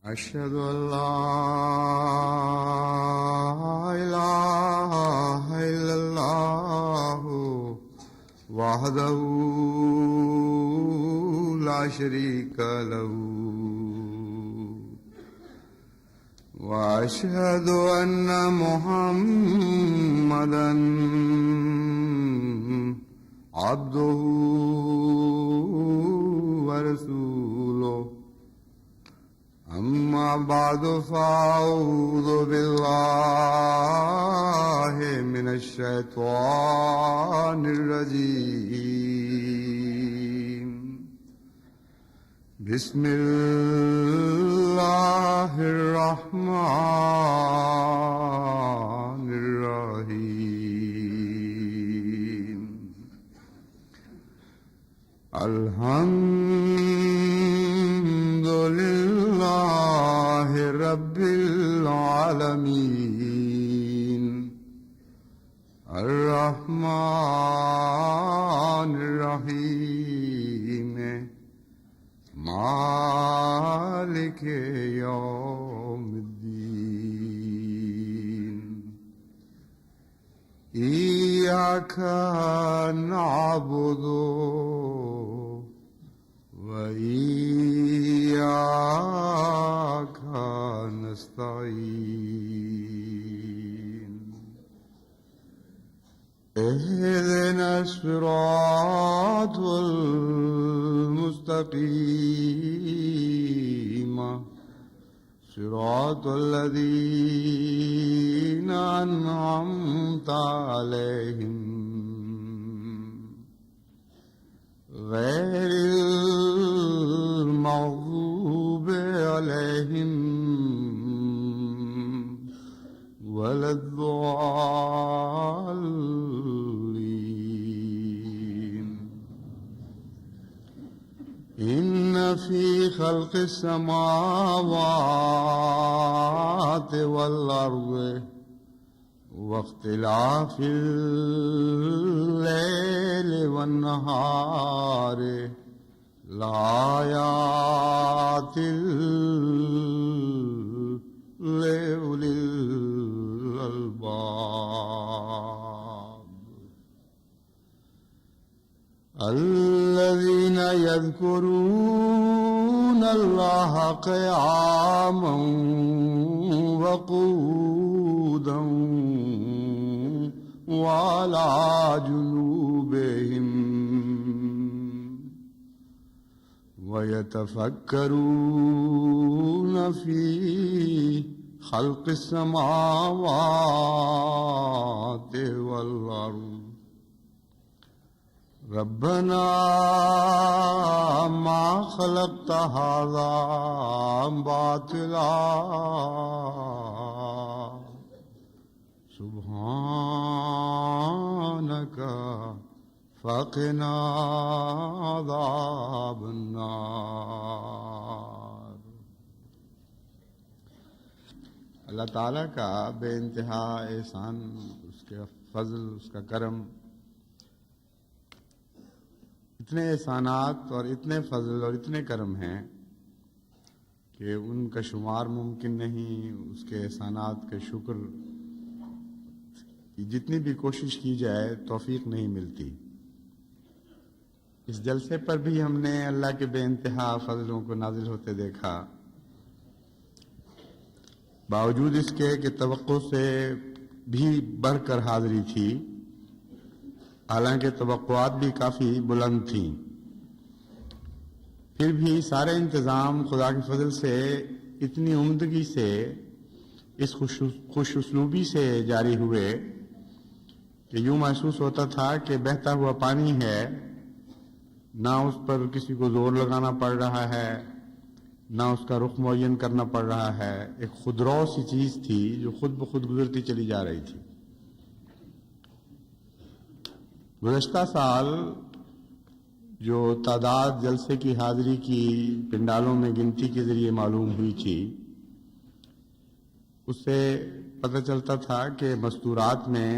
أشهد أن لا إله إلا الله وحده لا شريك له وأشهد أن محمدا عبده ورسوله أما بعد فأعوذ بالله من الشيطان الرجيم بسم الله الرحمن الرحيم الحمد لله رب العالمين الرحمن الرحيم مالك يوم الدين إياك نعبد وإياك نستعين اهدنا الصراط المستقيم صراط الذين أنعمت عليهم غير المغضوب عليهم ولا الضالين إن في خلق السماوات والأرض واختلاف الليل والنهار لآيات لأولي الألباب الذين يذكرون الله قياما وقعودا وعلى جنوبهم ويتفكرون في خلق السماوات والأرض ربنا ما خلقت هذا باطلا سبحانك فقنا عذاب النار۔ اللہ تعالیٰ کا بے انتہا احسان، اس کے فضل، اس کا کرم، اتنے احسانات اور اتنے فضل اور اتنے کرم ہیں کہ ان کا شمار ممکن نہیں۔ اس کے احسانات کے شکر کی جتنی بھی کوشش کی جائے توفیق نہیں ملتی۔ اس جلسے پر بھی ہم نے اللہ کے بے انتہا فضلوں کو نازل ہوتے دیکھا، باوجود اس کے کہ توقع سے بھی بڑھ کر حاضری تھی، حالانکہ توقعات بھی کافی بلند تھیں، پھر بھی سارے انتظام خدا کے فضل سے اتنی عمدگی سے، اس خوش اسلوبی سے جاری ہوئے کہ یوں محسوس ہوتا تھا کہ بہتا ہوا پانی ہے، نہ اس پر کسی کو زور لگانا پڑ رہا ہے، نہ اس کا رخ معین کرنا پڑ رہا ہے، ایک خودرو سی چیز تھی جو خود بخود گزرتی چلی جا رہی تھی۔ گزشتہ سال جو تعداد جلسے کی حاضری کی پنڈالوں میں گنتی کے ذریعے معلوم ہوئی تھی، اس سے پتہ چلتا تھا کہ مستورات میں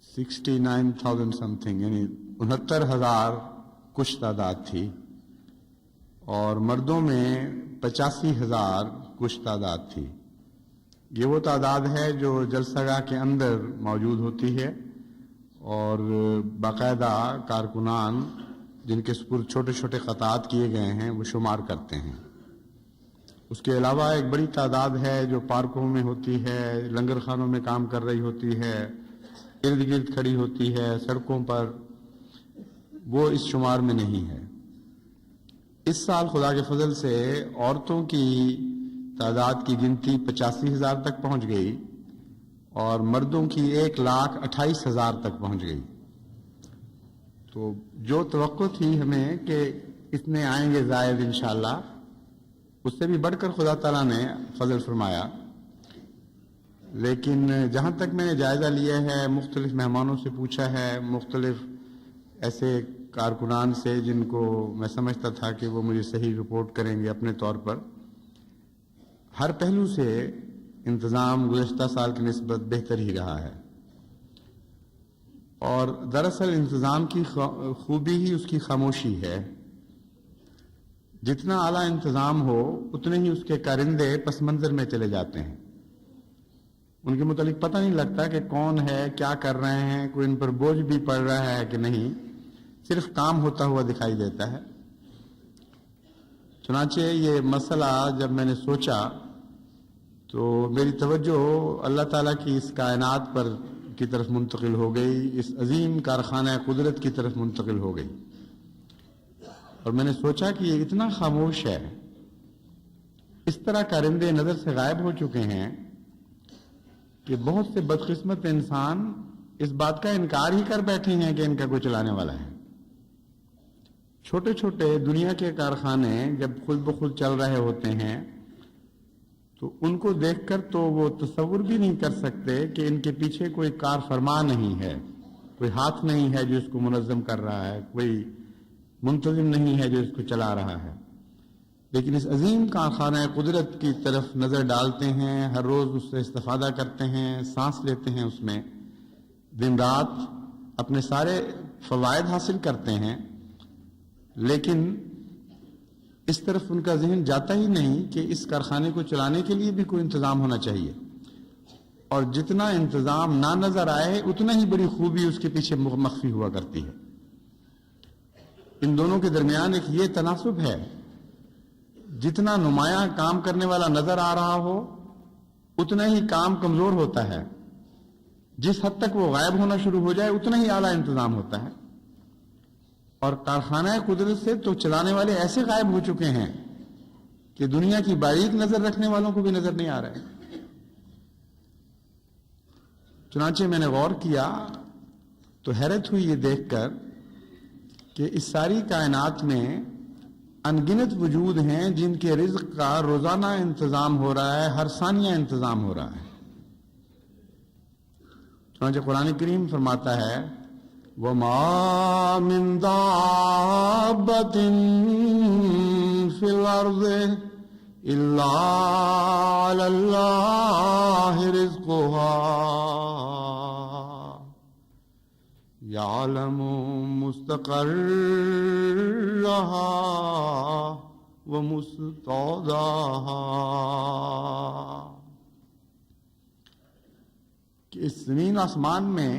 69,000 سم تھنگ، یعنی 69,000 کچھ تعداد تھی، اور مردوں میں 85,000 کچھ تعداد تھی۔ یہ وہ تعداد ہے جو جلسہ گاہ کے اندر موجود ہوتی ہے، اور باقاعدہ کارکنان جن کے سپرد چھوٹے چھوٹے خطاط کیے گئے ہیں وہ شمار کرتے ہیں۔ اس کے علاوہ ایک بڑی تعداد ہے جو پارکوں میں ہوتی ہے، لنگر خانوں میں کام کر رہی ہوتی ہے، ارد گرد کھڑی ہوتی ہے سڑکوں پر، وہ اس شمار میں نہیں ہے۔ اس سال خدا کے فضل سے عورتوں کی تعداد کی گنتی 85,000 تک پہنچ گئی اور مردوں کی 1,28,000 تک پہنچ گئی۔ تو جو توقع تھی ہمیں کہ اتنے آئیں گے زائد انشاءاللہ، اس سے بھی بڑھ کر خدا تعالیٰ نے فضل فرمایا۔ لیکن جہاں تک میں نے جائزہ لیا ہے، مختلف مہمانوں سے پوچھا ہے، مختلف ایسے کارکنان سے جن کو میں سمجھتا تھا کہ وہ مجھے صحیح رپورٹ کریں گے اپنے طور پر، ہر پہلو سے انتظام گزشتہ سال کی نسبت بہتر ہی رہا ہے۔ اور دراصل انتظام کی خوبی ہی اس کی خاموشی ہے۔ جتنا اعلیٰ انتظام ہو اتنے ہی اس کے کارندے پس منظر میں چلے جاتے ہیں، ان کے متعلق پتہ نہیں لگتا کہ کون ہے، کیا کر رہے ہیں، کوئی ان پر بوجھ بھی پڑ رہا ہے کہ نہیں، صرف کام ہوتا ہوا دکھائی دیتا ہے۔ چنانچہ یہ مسئلہ جب میں نے سوچا تو میری توجہ اللہ تعالیٰ کی اس کائنات پر کی طرف منتقل ہو گئی، اس عظیم کارخانہ قدرت کی طرف منتقل ہو گئی، اور میں نے سوچا کہ یہ اتنا خاموش ہے، اس طرح کارندے نظر سے غائب ہو چکے ہیں کہ بہت سے بدقسمت انسان اس بات کا انکار ہی کر بیٹھے ہیں کہ ان کا کوئی چلانے والا ہے۔ چھوٹے چھوٹے دنیا کے کارخانے جب خود بخود چل رہے ہوتے ہیں تو ان کو دیکھ کر تو وہ تصور بھی نہیں کر سکتے کہ ان کے پیچھے کوئی کار فرما نہیں ہے، کوئی ہاتھ نہیں ہے جو اس کو منظم کر رہا ہے، کوئی منتظم نہیں ہے جو اس کو چلا رہا ہے۔ لیکن اس عظیم کارخانہ قدرت کی طرف نظر ڈالتے ہیں، ہر روز اس سے استفادہ کرتے ہیں، سانس لیتے ہیں اس میں، دن رات اپنے سارے فوائد حاصل کرتے ہیں، لیکن اس طرف ان کا ذہن جاتا ہی نہیں کہ اس کارخانے کو چلانے کے لیے بھی کوئی انتظام ہونا چاہیے، اور جتنا انتظام نہ نظر آئے اتنا ہی بڑی خوبی اس کے پیچھے مخفی ہوا کرتی ہے۔ ان دونوں کے درمیان ایک یہ تناسب ہے، جتنا نمایاں کام کرنے والا نظر آ رہا ہو اتنا ہی کام کمزور ہوتا ہے، جس حد تک وہ غائب ہونا شروع ہو جائے اتنا ہی اعلیٰ انتظام ہوتا ہے۔ اور کارخانہ قدرت سے تو چلانے والے ایسے غائب ہو چکے ہیں کہ دنیا کی باریک نظر رکھنے والوں کو بھی نظر نہیں آ رہے۔ چنانچہ میں نے غور کیا تو حیرت ہوئی یہ دیکھ کر کہ اس ساری کائنات میں ان گنت وجود ہیں جن کے رزق کا روزانہ انتظام ہو رہا ہے، ہر ثانیہ انتظام ہو رہا ہے۔ چنانچہ قرآن کریم فرماتا ہے وَمَا مِن دَابَّةٍ فِي الْأَرْضِ إِلَّا عَلَى اللَّهِ رِزْقُهَا يَعْلَمُ مُسْتَقَرَّهَا وَمُسْتَوْدَعَهَا، کہ اس زمین آسمان میں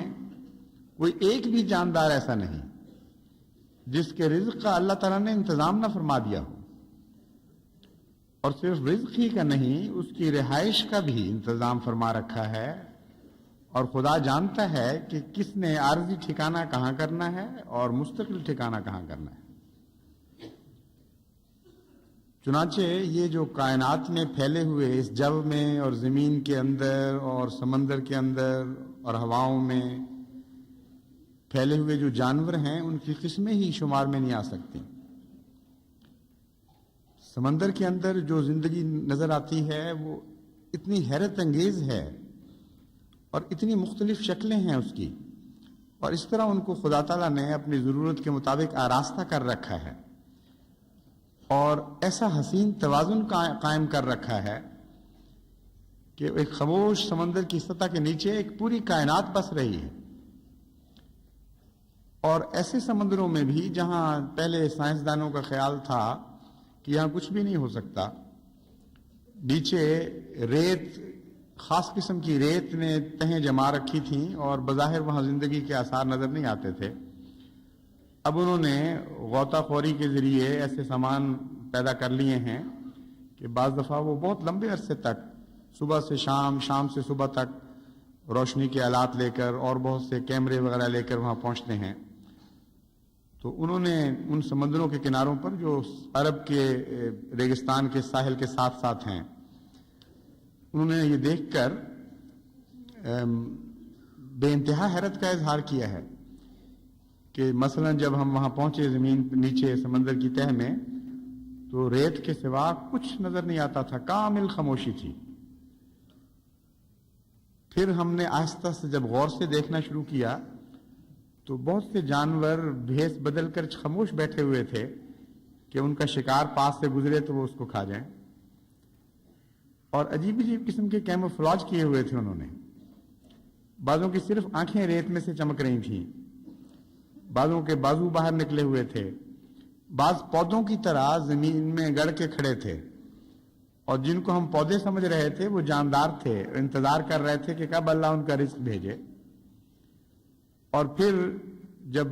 کوئی ایک بھی جاندار ایسا نہیں جس کے رزق کا اللہ تعالیٰ نے انتظام نہ فرما دیا ہو، اور صرف رزق ہی کا نہیں، اس کی رہائش کا بھی انتظام فرما رکھا ہے، اور خدا جانتا ہے کہ کس نے عارضی ٹھکانہ کہاں کرنا ہے اور مستقل ٹھکانہ کہاں کرنا ہے۔ چنانچہ یہ جو کائنات میں پھیلے ہوئے اس جو میں اور زمین کے اندر اور سمندر کے اندر اور ہواؤں میں پھیلے ہوئے جو جانور ہیں ان کی قسمیں ہی شمار میں نہیں آ سکتی۔ سمندر کے اندر جو زندگی نظر آتی ہے وہ اتنی حیرت انگیز ہے اور اتنی مختلف شکلیں ہیں اس کی، اور اس طرح ان کو خدا تعالیٰ نے اپنی ضرورت کے مطابق آراستہ کر رکھا ہے اور ایسا حسین توازن قائم کر رکھا ہے کہ ایک خاموش سمندر کی سطح کے نیچے ایک پوری کائنات بس رہی ہے۔ اور ایسے سمندروں میں بھی جہاں پہلے سائنسدانوں کا خیال تھا کہ یہاں کچھ بھی نہیں ہو سکتا. نیچے ریت، خاص قسم کی ریت نے تہیں جما رکھی تھیں اور بظاہر وہاں زندگی کے آثار نظر نہیں آتے تھے. اب انہوں نے غوطہ خوری کے ذریعے ایسے سامان پیدا کر لیے ہیں کہ بعض دفعہ وہ بہت لمبے عرصے تک صبح سے شام، شام سے صبح تک روشنی کے آلات لے کر اور بہت سے کیمرے وغیرہ لے کر وہاں پہنچتے ہیں. تو انہوں نے ان سمندروں کے کناروں پر جو عرب کے ریگستان کے ساحل کے ساتھ ساتھ ہیں، انہوں نے یہ دیکھ کر بے انتہا حیرت کا اظہار کیا ہے کہ مثلا جب ہم وہاں پہنچے زمین نیچے سمندر کی تہہ میں، تو ریت کے سوا کچھ نظر نہیں آتا تھا، کامل خاموشی تھی. پھر ہم نے آہستہ سے جب غور سے دیکھنا شروع کیا تو بہت سے جانور بھیس بدل کر خاموش بیٹھے ہوئے تھے کہ ان کا شکار پاس سے گزرے تو وہ اس کو کھا جائیں. اور عجیب عجیب قسم کے کیموفلاج کیے ہوئے تھے انہوں نے. بعضوں کی صرف آنکھیں ریت میں سے چمک رہی تھیں، بعضوں کے بازو باہر نکلے ہوئے تھے، بعض پودوں کی طرح زمین میں گڑ کے کھڑے تھے، اور جن کو ہم پودے سمجھ رہے تھے وہ جاندار تھے، انتظار کر رہے تھے کہ کب اللہ ان کا رزق بھیجے. اور پھر جب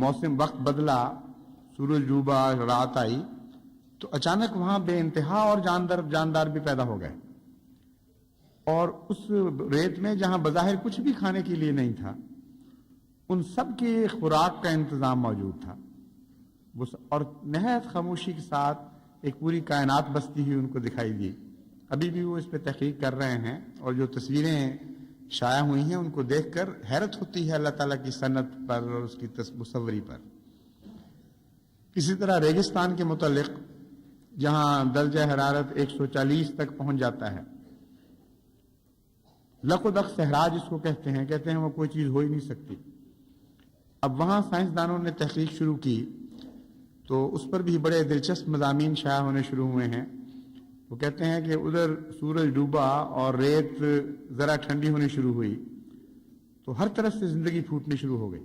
موسم وقت بدلا، سورج ڈوبا، رات آئی، تو اچانک وہاں بے انتہا اور جاندار بھی پیدا ہو گئے. اور اس ریت میں جہاں بظاہر کچھ بھی کھانے کے لیے نہیں تھا، ان سب کی خوراک کا انتظام موجود تھا. اور نہایت خاموشی کے ساتھ ایک پوری کائنات بستی ہوئی ان کو دکھائی دی. ابھی بھی وہ اس پہ تحقیق کر رہے ہیں، اور جو تصویریں شائع ہوئی ہیں ان کو دیکھ کر حیرت ہوتی ہے اللہ تعالیٰ کی صنعت پر اور اس کی مصوری پر. اسی طرح ریگستان کے متعلق، جہاں درجہ حرارت 140 تک پہنچ جاتا ہے، لق و دق صحرا جس کو کہتے ہیں وہ کوئی چیز ہو ہی نہیں سکتی. اب وہاں سائنسدانوں نے تحقیق شروع کی تو اس پر بھی بڑے دلچسپ مضامین شائع ہونے شروع ہوئے ہیں. وہ کہتے ہیں کہ ادھر سورج ڈوبا اور ریت ذرا ٹھنڈی ہونی شروع ہوئی تو ہر طرف سے زندگی پھوٹنی شروع ہو گئی.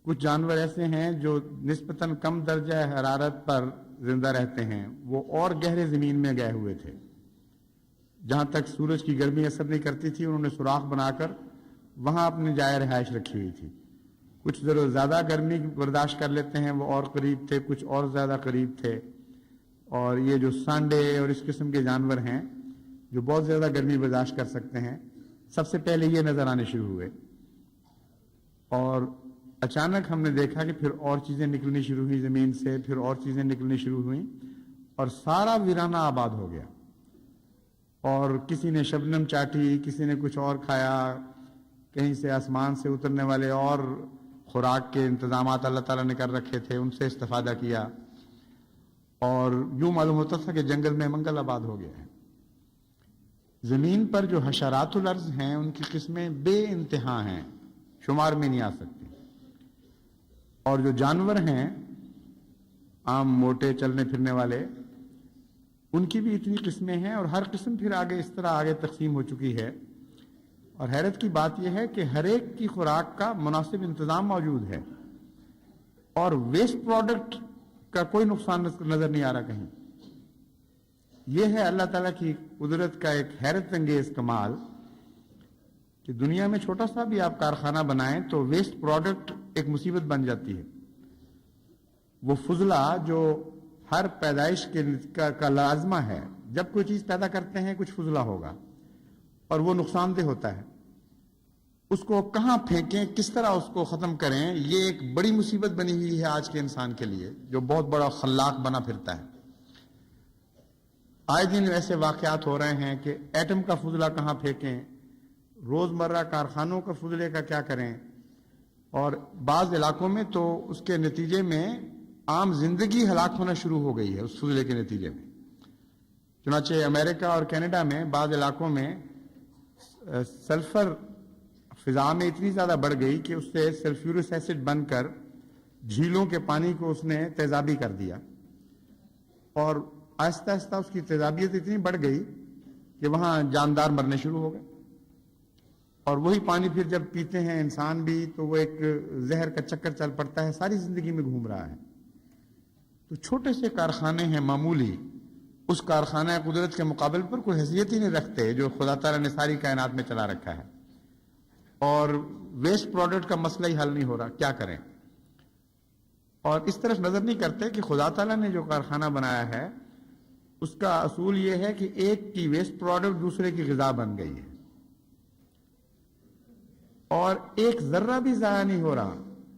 کچھ جانور ایسے ہیں جو نسبتاً کم درجہ حرارت پر زندہ رہتے ہیں، وہ اور گہرے زمین میں گئے ہوئے تھے. جہاں تک سورج کی گرمی اثر نہیں کرتی تھی، انہوں نے سوراخ بنا کر وہاں اپنی جائے رہائش رکھی ہوئی تھی. کچھ ضرور زیادہ گرمی برداشت کر لیتے ہیں، وہ اور قریب تھے، کچھ اور زیادہ قریب تھے. اور یہ جو سانڈے اور اس قسم کے جانور ہیں جو بہت زیادہ گرمی برداشت کر سکتے ہیں، سب سے پہلے یہ نظر آنے شروع ہوئے. اور اچانک ہم نے دیکھا کہ پھر اور چیزیں نکلنی شروع ہوئی زمین سے، پھر اور چیزیں نکلنی شروع ہوئیں، اور سارا ویرانہ آباد ہو گیا. اور کسی نے شبنم چاٹی، کسی نے کچھ اور کھایا، کہیں سے آسمان سے اترنے والے اور خوراک کے انتظامات اللہ تعالیٰ نے کر رکھے تھے، ان سے استفادہ کیا. اور یوں معلوم ہوتا تھا کہ جنگل میں منگل آباد ہو گیا ہے. زمین پر جو حشرات الارض ہیں ان کی قسمیں بے انتہا ہیں، شمار میں نہیں آ سکتی. اور جو جانور ہیں عام موٹے چلنے پھرنے والے، ان کی بھی اتنی قسمیں ہیں، اور ہر قسم پھر آگے اس طرح آگے تقسیم ہو چکی ہے. اور حیرت کی بات یہ ہے کہ ہر ایک کی خوراک کا مناسب انتظام موجود ہے، اور ویسٹ پروڈکٹ کا کوئی نقصان نظر نہیں آ رہا کہیں. یہ ہے اللہ تعالیٰ کی قدرت کا ایک حیرت انگیز کمال کہ دنیا میں چھوٹا سا بھی آپ کارخانہ بنائیں تو ویسٹ پروڈکٹ ایک مصیبت بن جاتی ہے. وہ فضلہ جو ہر پیدائش کا لازمہ ہے، جب کوئی چیز پیدا کرتے ہیں کچھ فضلہ ہوگا اور وہ نقصان دہ ہوتا ہے. اس کو کہاں پھینکیں، کس طرح اس کو ختم کریں، یہ ایک بڑی مصیبت بنی ہوئی ہے آج کے انسان کے لیے جو بہت بڑا خلاق بنا پھرتا ہے. آئے دن ایسے واقعات ہو رہے ہیں کہ ایٹم کا فضلہ کہاں پھینکیں، روزمرہ کارخانوں کا فضلے کا کیا کریں. اور بعض علاقوں میں تو اس کے نتیجے میں عام زندگی ہلاک ہونا شروع ہو گئی ہے اس فضلے کے نتیجے میں. چنانچہ امریکہ اور کینیڈا میں بعض علاقوں میں سلفر فضا میں اتنی زیادہ بڑھ گئی کہ اس سے سلفیورس ایسڈ بن کر جھیلوں کے پانی کو اس نے تیزابی کر دیا. اور آہستہ آہستہ اس کی تیزابیت اتنی بڑھ گئی کہ وہاں جاندار مرنے شروع ہو گئے. اور وہی پانی پھر جب پیتے ہیں انسان بھی تو وہ ایک زہر کا چکر چل پڑتا ہے، ساری زندگی میں گھوم رہا ہے. تو چھوٹے سے کارخانے ہیں معمولی، اس کارخانہ قدرت کے مقابل پر کوئی حیثیت ہی نہیں رکھتے جو خدا تعالیٰ نے ساری کائنات میں چلا رکھا ہے، اور ویسٹ پروڈکٹ کا مسئلہ ہی حل نہیں ہو رہا، کیا کریں؟ اور اس طرف نظر نہیں کرتے کہ خدا تعالیٰ نے جو کارخانہ بنایا ہے اس کا اصول یہ ہے کہ ایک کی ویسٹ پروڈکٹ دوسرے کی غذا بن گئی ہے، اور ایک ذرہ بھی ضائع نہیں ہو رہا،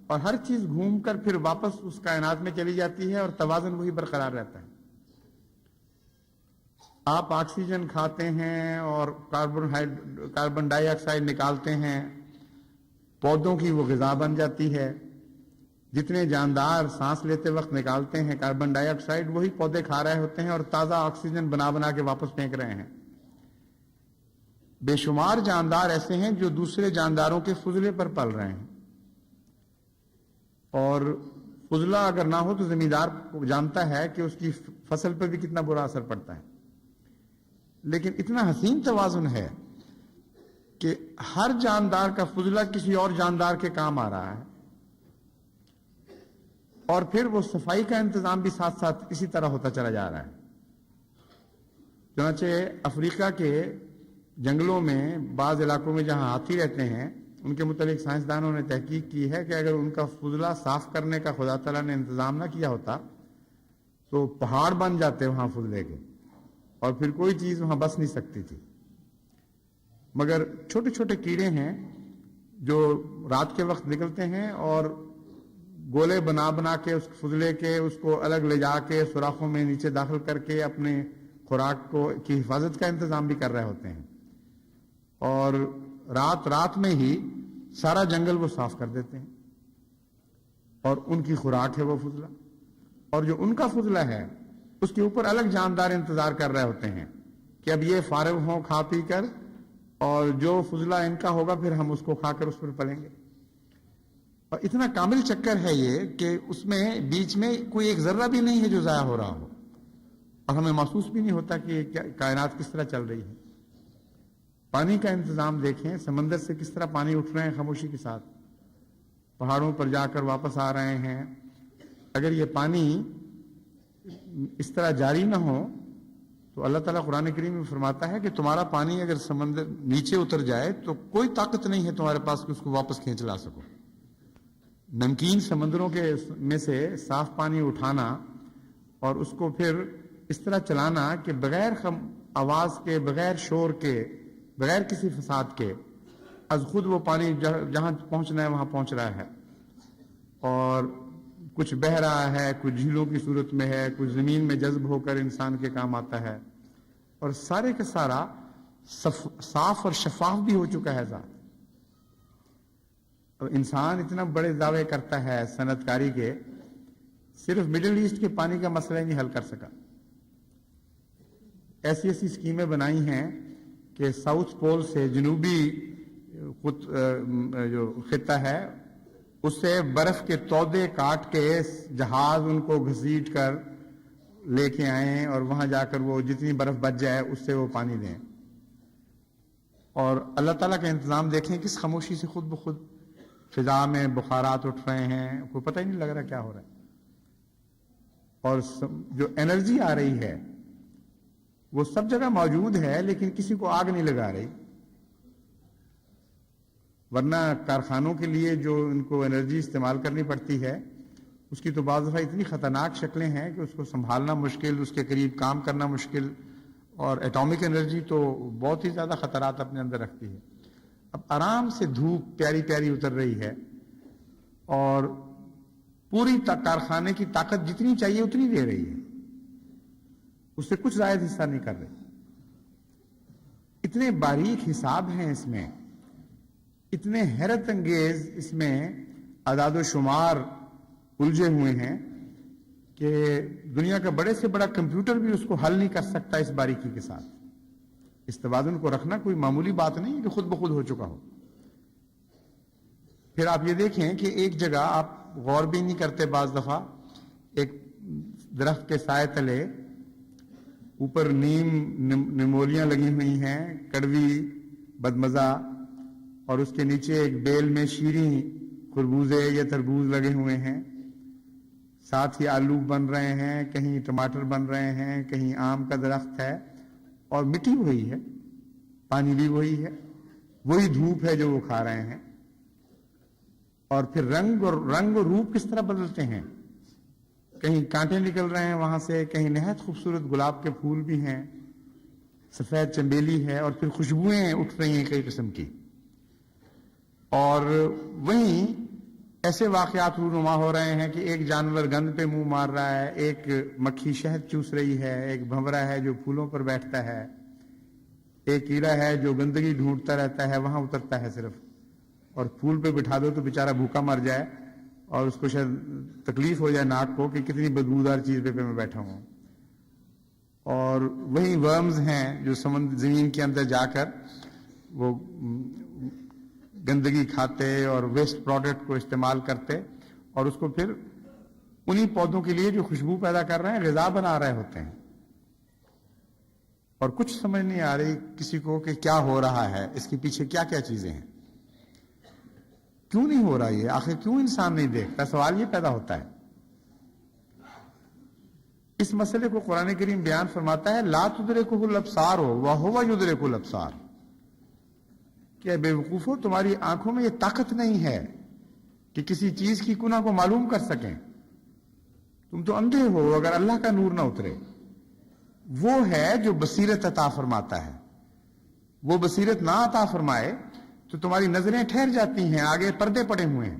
اور ہر چیز گھوم کر پھر واپس اس کائنات میں چلی جاتی ہے، اور توازن وہی برقرار رہتا ہے۔ آپ آکسیجن کھاتے ہیں اور کاربن ڈائی آکسائڈ نکالتے ہیں، پودوں کی وہ غذا بن جاتی ہے۔ جتنے جاندار سانس لیتے وقت نکالتے ہیں کاربن ڈائی آکسائڈ، وہی پودے کھا رہے ہوتے ہیں اور تازہ آکسیجن بنا بنا کے واپس پھینک رہے ہیں۔ بے شمار جاندار ایسے ہیں جو دوسرے جانداروں کے فضلے پر پل رہے ہیں، اور فضلہ اگر نہ ہو تو زمیندار جانتا ہے کہ اس کی فصل پر بھی کتنا برا اثر پڑتا ہے۔ لیکن اتنا حسین توازن ہے کہ ہر جاندار کا فضلہ کسی اور جاندار کے کام آ رہا ہے، اور پھر وہ صفائی کا انتظام بھی ساتھ ساتھ اسی طرح ہوتا چلا جا رہا ہے۔ چنانچہ افریقہ کے جنگلوں میں بعض علاقوں میں جہاں ہاتھی رہتے ہیں، ان کے متعلق سائنسدانوں نے تحقیق کی ہے کہ اگر ان کا فضلہ صاف کرنے کا خدا تعالیٰ نے انتظام نہ کیا ہوتا تو پہاڑ بن جاتے وہاں فضلے کے، اور پھر کوئی چیز وہاں بس نہیں سکتی تھی۔ مگر چھوٹے چھوٹے کیڑے ہیں جو رات کے وقت نکلتے ہیں اور گولے بنا بنا کے اس فضلے کے اس کو الگ لے جا کے سوراخوں میں نیچے داخل کر کے اپنے خوراک کی حفاظت کا انتظام بھی کر رہے ہوتے ہیں، اور رات میں ہی سارا جنگل وہ صاف کر دیتے ہیں، اور ان کی خوراک ہے وہ فضلہ، اور جو ان کا فضلہ ہے اس کے اوپر الگ جاندار انتظار کر رہے ہوتے ہیں کہ اب یہ فارغ ہوں کھا پی کر، اور جو فضلہ ان کا ہوگا پھر ہم اس کو کھا کر اس پر پلیں گے۔ اور اتنا کامل چکر ہے یہ کہ اس میں بیچ میں کوئی ایک ذرہ بھی نہیں ہے جو ضائع ہو رہا ہو، اور ہمیں محسوس بھی نہیں ہوتا کہ کائنات کس طرح چل رہی ہے۔ پانی کا انتظام دیکھیں، سمندر سے کس طرح پانی اٹھ رہے ہیں خاموشی کے ساتھ، پہاڑوں پر جا کر واپس آ رہے ہیں۔ اگر یہ پانی اس طرح جاری نہ ہو تو اللہ تعالیٰ قرآن کریم میں فرماتا ہے کہ تمہارا پانی اگر سمندر نیچے اتر جائے تو کوئی طاقت نہیں ہے تمہارے پاس کہ اس کو واپس کھینچ لا سکو۔ نمکین سمندروں کے میں سے صاف پانی اٹھانا اور اس کو پھر اس طرح چلانا کہ بغیر آواز کے، بغیر شور کے، بغیر کسی فساد کے از خود وہ پانی جہاں پہنچنا ہے وہاں پہنچ رہا ہے، اور کچھ بہہ رہا ہے، کچھ جھیلوں کی صورت میں ہے، کچھ زمین میں جذب ہو کر انسان کے کام آتا ہے، اور سارے کا سارا صاف اور شفاف بھی ہو چکا ہے ذات۔ اور انسان اتنا بڑے دعوے کرتا ہے صنعت کاری کے، صرف مڈل ایسٹ کے پانی کا مسئلہ ہی نہیں حل کر سکا۔ ایسی ایسی اسکیمیں بنائی ہیں کہ ساؤتھ پول سے جنوبی جو خطہ ہے اس سے برف کے تودے کاٹ کے جہاز ان کو گھسیٹ کر لے کے آئیں، اور وہاں جا کر وہ جتنی برف بچ جائے اس سے وہ پانی دیں۔ اور اللہ تعالیٰ کا انتظام دیکھیں کس خاموشی سے خود بخود فضا میں بخارات اٹھ رہے ہیں، کوئی پتہ ہی نہیں لگ رہا کیا ہو رہا ہے۔ اور جو انرجی آ رہی ہے وہ سب جگہ موجود ہے، لیکن کسی کو آگ نہیں لگا رہی، ورنہ کارخانوں کے لیے جو ان کو انرجی استعمال کرنی پڑتی ہے اس کی تو بعض دفعہ اتنی خطرناک شکلیں ہیں کہ اس کو سنبھالنا مشکل، اس کے قریب کام کرنا مشکل، اور ایٹامک انرجی تو بہت ہی زیادہ خطرات اپنے اندر رکھتی ہے۔ اب آرام سے دھوپ پیاری پیاری اتر رہی ہے، اور پوری کارخانے کی طاقت جتنی چاہیے اتنی دے رہی ہے، اس سے کچھ زائد حصہ نہیں کر رہی۔ اتنے باریک حساب ہیں اس میں، اتنے حیرت انگیز اس میں اعداد و شمار الجھے ہوئے ہیں کہ دنیا کا بڑے سے بڑا کمپیوٹر بھی اس کو حل نہیں کر سکتا اس باریکی کے ساتھ۔ اس توازن کو رکھنا کوئی معمولی بات نہیں ہے کہ خود بخود ہو چکا ہو۔ پھر آپ یہ دیکھیں کہ ایک جگہ آپ غور بھی نہیں کرتے، بعض دفعہ ایک درخت کے سائے تلے اوپر نمولیاں لگی ہوئی ہیں، کڑوی بدمزہ، اور اس کے نیچے ایک بیل میں شیریں خربوزے یا تربوز لگے ہوئے ہیں، ساتھ ہی آلو بن رہے ہیں، کہیں ٹماٹر بن رہے ہیں، کہیں آم کا درخت ہے، اور مٹی وہی ہے، پانی بھی وہی ہے، وہی دھوپ ہے جو وہ کھا رہے ہیں. اور پھر رنگ اور روپ کس طرح بدلتے ہیں. کہیں کانٹے نکل رہے ہیں وہاں سے، کہیں نہایت خوبصورت گلاب کے پھول بھی ہیں، سفید چنبیلی ہے، اور پھر خوشبوئیں اٹھ رہی ہیں کئی قسم کی. اور وہیں ایسے واقعات رونما ہو رہے ہیں کہ ایک جانور گند پہ منہ مار رہا ہے، ایک مکھی شہد چوس رہی ہے، ایک بھنورا ہے جو پھولوں پر بیٹھتا ہے، ایک کیڑا ہے جو گندگی ڈھونڈتا رہتا ہے، وہاں اترتا ہے صرف، اور پھول پہ بٹھا دو تو بیچارہ بھوکا مر جائے اور اس کو شاید تکلیف ہو جائے ناک کو کہ کتنی بدبودار چیز پہ میں بیٹھا ہوں. اور وہی ورمز ہیں جو زمین کے اندر جا کر وہ گندگی کھاتے اور ویسٹ پروڈکٹ کو استعمال کرتے اور اس کو پھر انہی پودوں کے لیے جو خوشبو پیدا کر رہے ہیں غذا بنا رہے ہوتے ہیں. اور کچھ سمجھ نہیں آ رہی کسی کو کہ کیا ہو رہا ہے، اس کے پیچھے کیا کیا چیزیں ہیں، کیوں نہیں ہو رہا یہ، آخر کیوں انسان نہیں دیکھتا. سوال یہ پیدا ہوتا ہے. اس مسئلے کو قرآن کریم بیان فرماتا ہے لا تدرکہ الابصار وہو یدرک الابصار، کہ بے وقوفو تمہاری آنکھوں میں یہ طاقت نہیں ہے کہ کسی چیز کی کنہ کو معلوم کر سکیں. تم تو اندھے ہو اگر اللہ کا نور نہ اترے. وہ ہے جو بصیرت عطا فرماتا ہے. وہ بصیرت نہ عطا فرمائے تو تمہاری نظریں ٹھہر جاتی ہیں، آگے پردے پڑے ہوئے ہیں.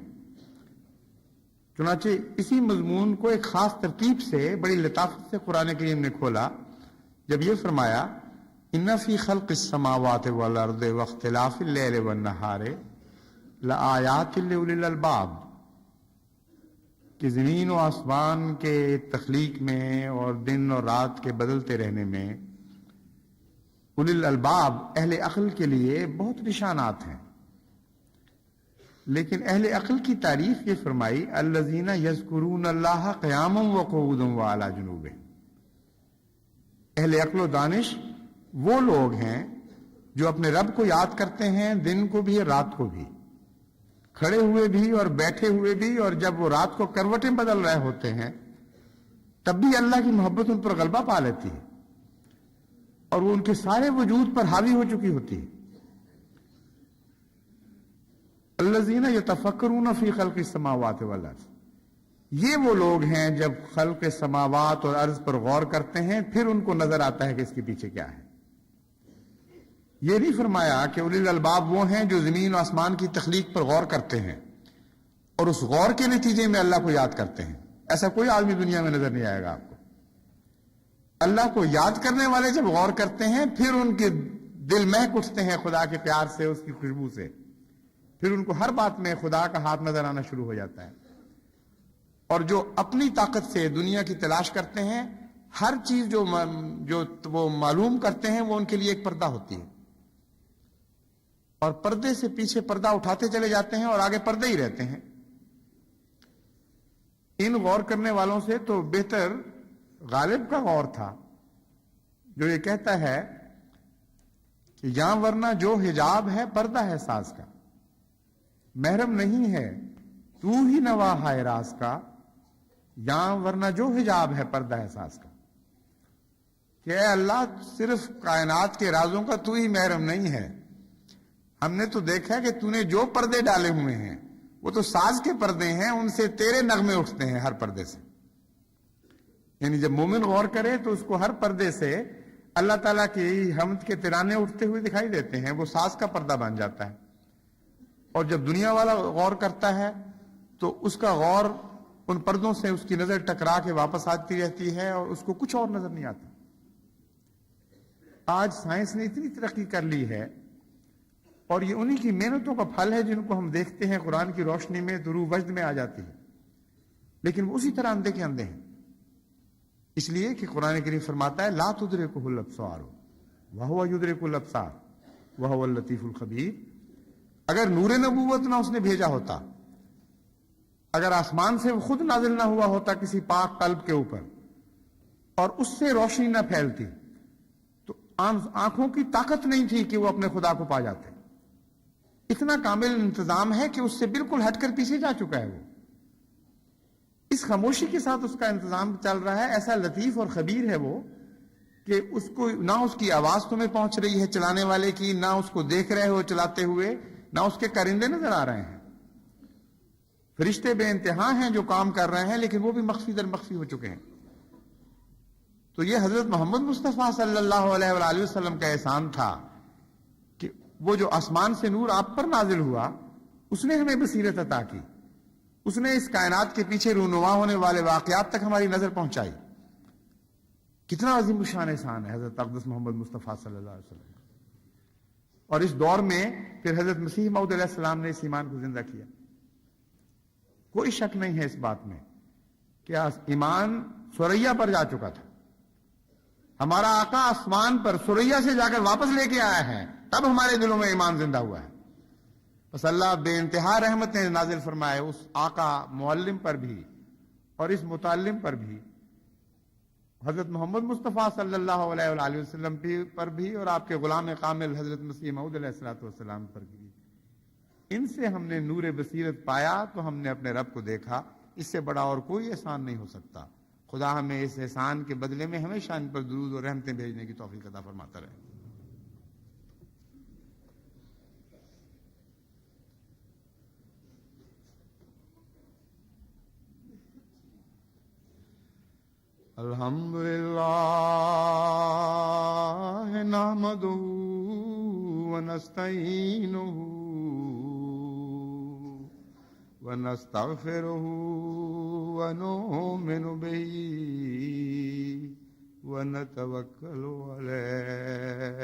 چنانچہ اسی مضمون کو ایک خاص ترتیب سے بڑی لطافت سے قرآن کریم نے کھولا جب یہ فرمایا ان فی خلق السماوات والارض واختلاف اللیل والنہار لآیات لأولی الالباب، کہ زمین و آسمان کے تخلیق میں اور دن اور رات کے بدلتے رہنے میں اولی الالباب اہل عقل کے لیے بہت نشانات ہیں. لیکن اہل عقل کی تعریف یہ فرمائی الذین یذکرون اللہ قیاما وقعودا وعلی جنوبہم. اہل عقل و دانش وہ لوگ ہیں جو اپنے رب کو یاد کرتے ہیں دن کو بھی رات کو بھی، کھڑے ہوئے بھی اور بیٹھے ہوئے بھی، اور جب وہ رات کو کروٹیں بدل رہے ہوتے ہیں تب بھی اللہ کی محبت ان پر غلبہ پا لیتی ہے اور وہ ان کے سارے وجود پر حاوی ہو چکی ہوتی ہے. الذین یتفکرون فی خلق السماوات والارض، یہ وہ لوگ ہیں جب خلق سماوات اور ارض پر غور کرتے ہیں پھر ان کو نظر آتا ہے کہ اس کے پیچھے کیا ہے. یہ نہیں فرمایا کہ اولی الالباب وہ ہیں جو زمین و آسمان کی تخلیق پر غور کرتے ہیں اور اس غور کے نتیجے میں اللہ کو یاد کرتے ہیں. ایسا کوئی آدمی دنیا میں نظر نہیں آئے گا آپ کو. اللہ کو یاد کرنے والے جب غور کرتے ہیں پھر ان کے دل مہک اٹھتے ہیں خدا کے پیار سے، اس کی خوشبو سے، پھر ان کو ہر بات میں خدا کا ہاتھ نظر آنا شروع ہو جاتا ہے. اور جو اپنی طاقت سے دنیا کی تلاش کرتے ہیں، ہر چیز جو وہ معلوم کرتے ہیں وہ ان کے لیے ایک پردہ ہوتی ہے، اور پردے سے پیچھے پردہ اٹھاتے چلے جاتے ہیں اور آگے پردے ہی رہتے ہیں. ان غور کرنے والوں سے تو بہتر غالب کا غور تھا جو یہ کہتا ہے کہ یہاں ورنہ جو حجاب ہے پردہ ہے ساز کا، محرم نہیں ہے تو ہی نواح ہے راز کا، یہاں ورنہ جو حجاب ہے پردہ ہے ساز کا. کہ اے اللہ صرف کائنات کے رازوں کا تو ہی محرم نہیں ہے، ہم نے تو دیکھا کہ تو نے جو پردے ڈالے ہوئے ہیں وہ تو ساز کے پردے ہیں، ان سے تیرے نغمے اٹھتے ہیں ہر پردے سے. یعنی جب مومن غور کرے تو اس کو ہر پردے سے اللہ تعالیٰ کی حمد کے ترانے اٹھتے ہوئے دکھائی دیتے ہیں، وہ ساز کا پردہ بن جاتا ہے. اور جب دنیا والا غور کرتا ہے تو اس کا غور ان پردوں سے اس کی نظر ٹکرا کے واپس آتی رہتی ہے اور اس کو کچھ اور نظر نہیں آتا. آج سائنس نے اتنی ترقی کر لی ہے اور یہ انہی کی محنتوں کا پھل ہے جن کو ہم دیکھتے ہیں قرآن کی روشنی میں تو روح وجد میں آ جاتی ہے، لیکن وہ اسی طرح اندھے کے اندھے ہیں. اس لیے کہ قرآن کریم فرماتا ہے لا تدرکہ الابصار وہو یدرک الابصار وہو اللطیف الخبیر. اگر نور نبوت نہ اس نے بھیجا ہوتا، اگر آسمان سے وہ خود نازل نہ ہوا ہوتا کسی پاک قلب کے اوپر اور اس سے روشنی نہ پھیلتی تو آنکھوں کی طاقت نہیں تھی کہ وہ اپنے خدا کو پا جاتے. اتنا کامل انتظام ہے کہ اس سے بالکل ہٹ کر پیچھے جا چکا ہے وہ. اس خاموشی کے ساتھ اس کا انتظام چل رہا ہے. ایسا لطیف اور خبیر ہے وہ کہ اس کو نہ اس کی آواز تمہیں پہنچ رہی ہے چلانے والے کی، نہ اس کو دیکھ رہے ہو چلاتے ہوئے، نہ اس کے کرندے نظر آ رہے ہیں. فرشتے بے انتہا ہیں جو کام کر رہے ہیں، لیکن وہ بھی مخفی در مخفی ہو چکے ہیں. تو یہ حضرت محمد مصطفیٰ صلی اللہ علیہ وآلہ وسلم کا احسان تھا کہ وہ جو آسمان سے نور آپ پر نازل ہوا، اس نے ہمیں بصیرت عطا کی، اس نے اس کائنات کے پیچھے رونما ہونے والے واقعات تک ہماری نظر پہنچائی. کتنا عظیم الشان احسان ہے حضرت اقدس محمد مصطفیٰ صلی اللہ علیہ وسلم. اور اس دور میں پھر حضرت مسیح موعود علیہ السلام نے اس ایمان کو زندہ کیا. کوئی شک نہیں ہے اس بات میں کہ ایمان سوریا پر جا چکا تھا. ہمارا آقا آسمان پر سوریا سے جا کر واپس لے کے آیا ہے، تب ہمارے دلوں میں ایمان زندہ ہوا ہے. بس اللہ بے انتہا رحمتیں نازل فرمائے اس آقا معلم پر بھی اور اس متعلم پر بھی، حضرت محمد مصطفیٰ صلی اللہ علیہ وآلہ وسلم پر بھی، اور آپ کے غلام کامل حضرت مسیح موعود علیہ السلام پر بھی. ان سے ہم نے نور بصیرت پایا تو ہم نے اپنے رب کو دیکھا. اس سے بڑا اور کوئی احسان نہیں ہو سکتا. خدا ہمیں اس احسان کے بدلے میں ہمیشہ ان پر درود اور رحمتیں بھیجنے کی توفیق عطا فرماتا رہے. الحمدللہ نحمدہ ونستعینہ ونستغفرہ ونؤمن بہ ونتوکل علیہ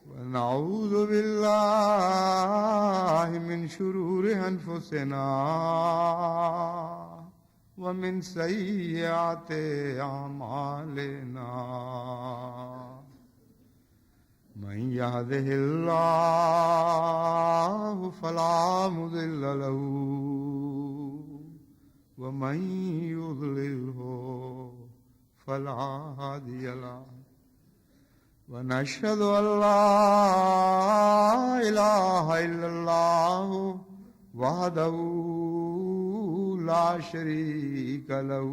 ونعوذ باللہ من شرور انفسنا ومن سیئات اعمالنا من يهده الله فلا مضل له ومن يضلله فلا هادي له ونشهد أن لا إله إلا الله وحده لا شريك له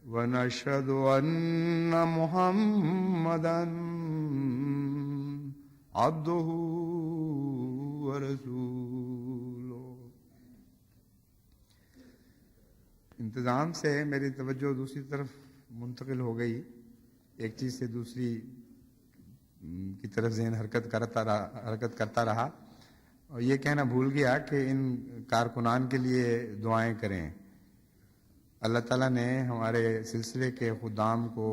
ونشهد أن محمدا عبده ورسوله. انتظام سے میری توجہ دوسری طرف منتقل ہو گئی، ایک چیز سے دوسری کی طرف ذہن حرکت کرتا رہا، اور یہ کہنا بھول گیا کہ ان کارکنان کے لیے دعائیں کریں. اللہ تعالیٰ نے ہمارے سلسلے کے خدام کو،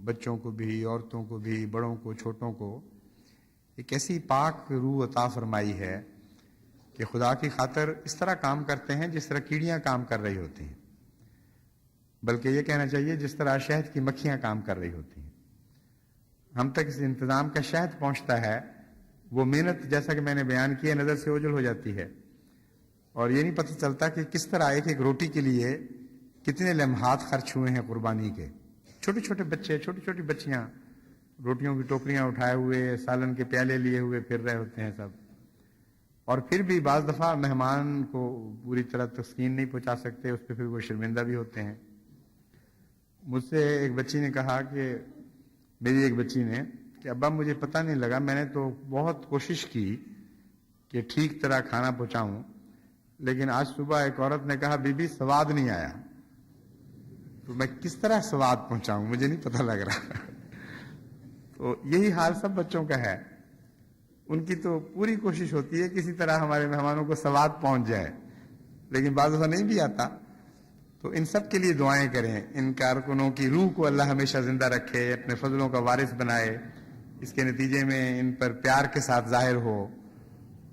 بچوں کو بھی، عورتوں کو بھی، بڑوں کو، چھوٹوں کو ایک ایسی پاک روح عطا فرمائی ہے کہ خدا کی خاطر اس طرح کام کرتے ہیں جس طرح کیڑیاں کام کر رہی ہوتی ہیں، بلکہ یہ کہنا چاہیے جس طرح شہد کی مکھیاں کام کر رہی ہوتی ہیں. ہم تک اس انتظام کا شہد پہنچتا ہے. وہ محنت جیسا کہ میں نے بیان کیا نظر سے اوجھل ہو جاتی ہے، اور یہ نہیں پتہ چلتا کہ کس طرح ایک ایک روٹی کے لیے کتنے لمحات خرچ ہوئے ہیں قربانی کے. چھوٹے چھوٹے بچے، چھوٹی چھوٹی بچیاں روٹیوں کی ٹوکریاں اٹھائے ہوئے، سالن کے پیالے لیے ہوئے پھر رہے ہوتے ہیں سب. اور پھر بھی بعض دفعہ مہمان کو پوری طرح تسکین نہیں پہنچا سکتے، اس پہ پھر وہ شرمندہ بھی ہوتے ہیں. مجھ سے ایک بچی نے کہا کہ میری ایک بچی نے کہ ابا مجھے پتہ نہیں لگا، میں نے تو بہت کوشش کی کہ ٹھیک طرح کھانا پہنچاؤں، لیکن آج صبح ایک عورت نے کہا بی بی سواد نہیں آیا. تو میں کس طرح سواد پہنچاؤں، مجھے نہیں پتہ لگ رہا. تو یہی حال سب بچوں کا ہے. ان کی تو پوری کوشش ہوتی ہے کسی طرح ہمارے مہمانوں کو سواد پہنچ جائے، لیکن بعض دفعہ نہیں بھی آتا. تو ان سب کے لیے دعائیں کریں. ان کارکنوں کی روح کو اللہ ہمیشہ زندہ رکھے، اپنے فضلوں کا وارث بنائے، اس کے نتیجے میں ان پر پیار کے ساتھ ظاہر ہو،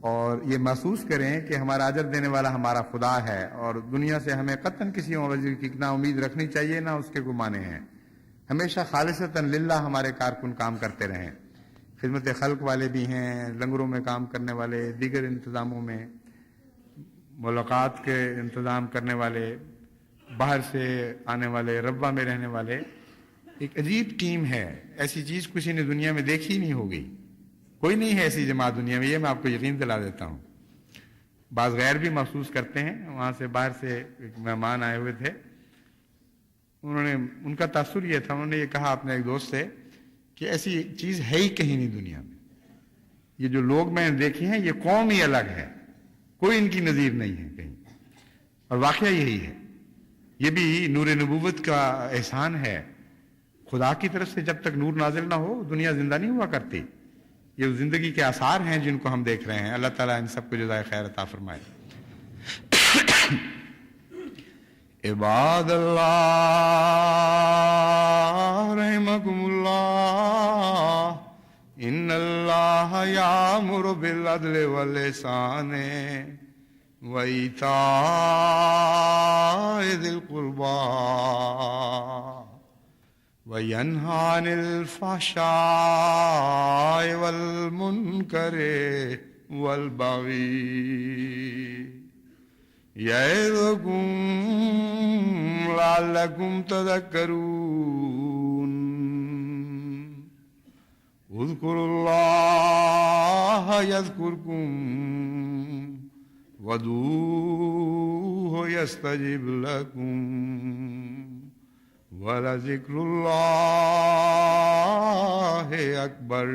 اور یہ محسوس کریں کہ ہمارا اجر دینے والا ہمارا خدا ہے، اور دنیا سے ہمیں قطعاً کسی اور اجر کی نہ امید رکھنی چاہیے نہ اس کے گمانے ہیں. ہمیشہ خالصتاً للہ ہمارے کارکن کام کرتے رہیں. خدمت خلق والے بھی ہیں، لنگروں میں کام کرنے والے، دیگر انتظاموں میں ملاقات کے انتظام کرنے والے، باہر سے آنے والے، ربوہ میں رہنے والے. ایک عجیب ٹیم ہے، ایسی چیز کسی نے دنیا میں دیکھی نہیں ہوگی. کوئی نہیں ہے ایسی جماعت دنیا میں، یہ میں آپ کو یقین دلا دیتا ہوں. بعض غیر بھی محسوس کرتے ہیں. وہاں سے باہر سے ایک مہمان آئے ہوئے تھے, ان کا تاثر یہ تھا, انہوں نے یہ کہا اپنے ایک دوست سے کہ ایسی چیز ہے ہی کہیں نہیں دنیا میں, یہ جو لوگ میں نے دیکھے ہیں یہ قوم ہی الگ ہے, کوئی ان کی نظیر نہیں ہے کہیں. اور واقعہ یہی ہے, یہ بھی نور نبوت کا احسان ہے. خدا کی طرف سے جب تک نور نازل نہ ہو دنیا زندہ نہیں ہوا کرتی. یہ زندگی کے آثار ہیں جن کو ہم دیکھ رہے ہیں. اللہ تعالیٰ ان سب کو جزائے خیر عطا فرمائے. عباد اللہ رحمکم اللہ, ان اللہ یامر بالعدل والاحسان وایتاء ذی القربی وینہی عن الفحشاء والمنکر والبغی یعظکم لعلکم تذکرون. اذکروا اللہ یذکرکم وادعوہ یستجب لکم وَلَذِكْرُ اللَّهِ أَكْبَرُ.